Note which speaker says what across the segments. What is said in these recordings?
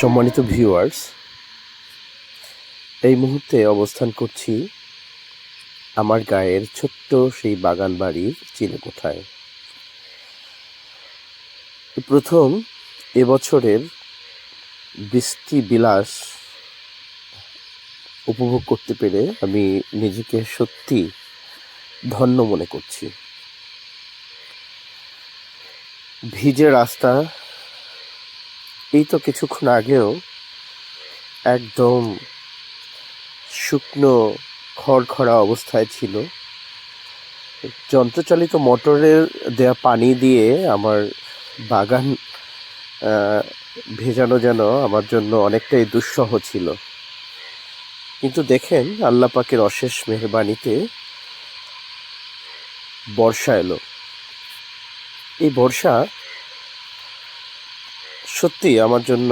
Speaker 1: সম্মানিত ভিউয়ার্স, এই মুহূর্তে অবস্থান করছি আমার গায়ের ছোট্ট সেই বাগান বাড়ির চিলেকোঠায়। প্রথম এবছরের বৃষ্টি বিলাস উপভোগ করতে পেরে আমি নিজেকে সত্যি ধন্য মনে করছি। ভিজে রাস্তা, এই তো কিছুক্ষণ আগেও একদম শুকনো খড়খড়া অবস্থায় ছিল। যন্ত্রচালিত মোটরের দেয়া পানি দিয়ে আমার বাগান ভেজানো যেন আমার জন্য অনেকটাই দুঃসহ ছিল। কিন্তু দেখেন, আল্লাহ পাকের অশেষ মেহেরবানিতে বর্ষা এলো। এই বর্ষা সত্যি আমার জন্য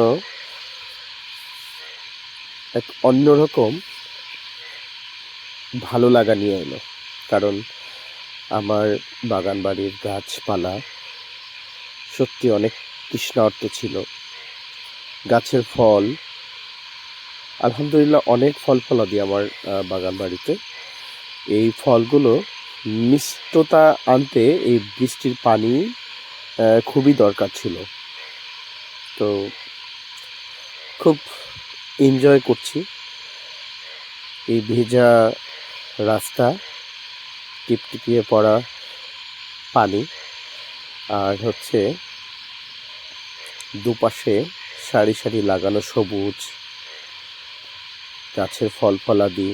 Speaker 1: এক অন্যরকম ভালো লাগা নিয়ে এলো। কারণ আমার বাগান বাড়ির গাছপালা সত্যি অনেক তৃষ্ণার্ত ছিল। গাছের ফল, আলহামদুলিল্লাহ অনেক ফল ফলাদি আমার বাগান বাড়িতে। এই ফলগুলো মিষ্টতা আনতে এই বৃষ্টির পানি খুবই দরকার ছিল। তো খুব এনজয় করছি এই ভেজা রাস্তা, টিপটিপিয়ে পড়া পানি, আর হচ্ছে দুপাশে সারি সারি লাগানো সবুজ গাছের ফল ফলাদি,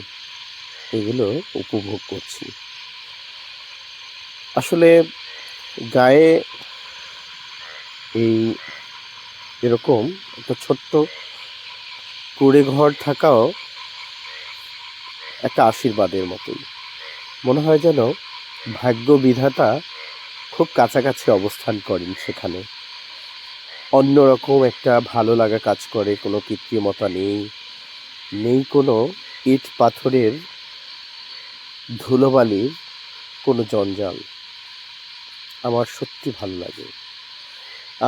Speaker 1: এগুলো উপভোগ করছি। আসলে গায়ে এই এরকম একটা ছোট্ট কুঁড়ে ঘর থাকাও একটা আশীর্বাদের মতোই মনে হয়, যেন ভাগ্য বিধাতা খুব কাছাকাছি অবস্থান করেন সেখানে। অন্যরকম একটা ভালো লাগা কাজ করে। কোনো কৃত্রিমতা নেই কোনো ইট পাথরের ধুলোবালির কোনো জঞ্জাল। আমার সত্যি ভালো লাগে।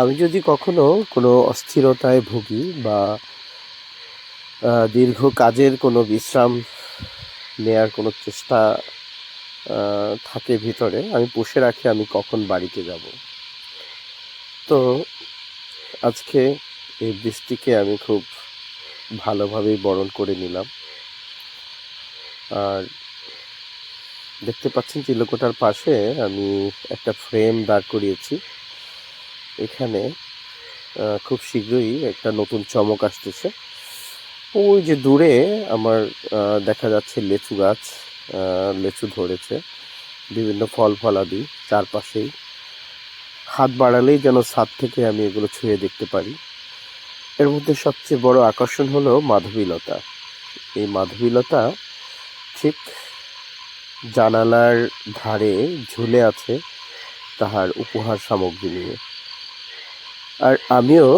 Speaker 1: আমি যদি কখনো কোনো অস্থিরতায় ভুগি বা দীর্ঘ কাজের কোনো বিশ্রাম নেয়ার কোনো চেষ্টা থাকে ভিতরে, আমি পুষে রাখি আমি কখন বাড়িতে যাব। তো আজকে এই বৃষ্টিকে আমি খুব ভালোভাবেই বরণ করে নিলাম। আর দেখতে পাচ্ছেন চিলেকোঠার পাশে আমি একটা ফ্রেম দাঁড় করিয়েছি। এখানে খুব শীঘ্রই একটা নতুন চমক আসতেছে। ওই যে দূরে আমার দেখা যাচ্ছে লেচু গাছ, লেচু ধরেছে, বিভিন্ন ফল ফলাদি চারপাশেই। হাত বাড়ালেই যেন ছাদ থেকে আমি এগুলো ছুঁয়ে দেখতে পারি। এর মধ্যে সবচেয়ে বড় আকর্ষণ হলো মাধবীলতা। এই মাধবীলতা ঠিক জানালার ধারে ঝুলে আছে তাহার উপহার সামগ্রী নিয়ে। আর আমিও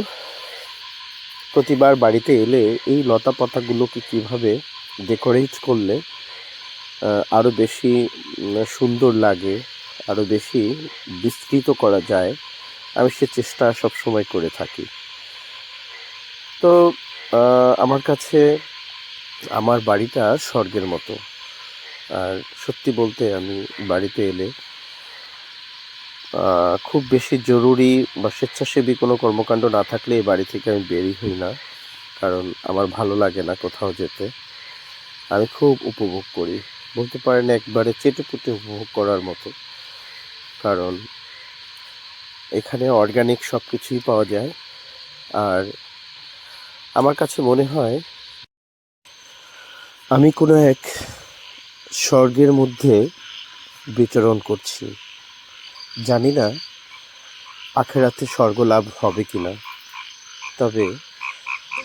Speaker 1: প্রতিবার বাড়িতে এলে এই লতা পাতাগুলোকে কীভাবে ডেকোরেট করলে আরও বেশি সুন্দর লাগে, আরও বেশি বিস্তৃত করা যায়, আমি সে চেষ্টা সবসময় করে থাকি। তো আমার কাছে আমার বাড়িটা স্বর্গের মতো। আর সত্যি বলতে আমি বাড়িতে এলে খুব বেশি জরুরি বা স্বেচ্ছাসেবী কোনো কর্মকাণ্ড না থাকলে এই বাড়ি থেকে আমি বেরই হই না। কারণ আমার ভালো লাগে না কোথাও যেতে। আমি খুব উপভোগ করি, বলতে পারেন একবারে চেটেপুটে উপভোগ করার মতো। কারণ এখানে অর্গানিক সব কিছুই পাওয়া যায়। আর আমার কাছে মনে হয় আমি কোনো এক স্বর্গের মধ্যে বিচরণ করছি। জানি না আখেরাতে স্বর্গ লাভ হবে কিনা, তবে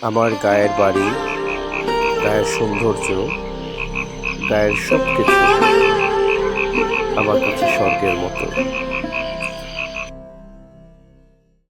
Speaker 1: আমার গায়ের বাড়ি, গায়ের সৌন্দর্য, গায়ের সব কিছু আমার কাছে স্বর্গের মতো।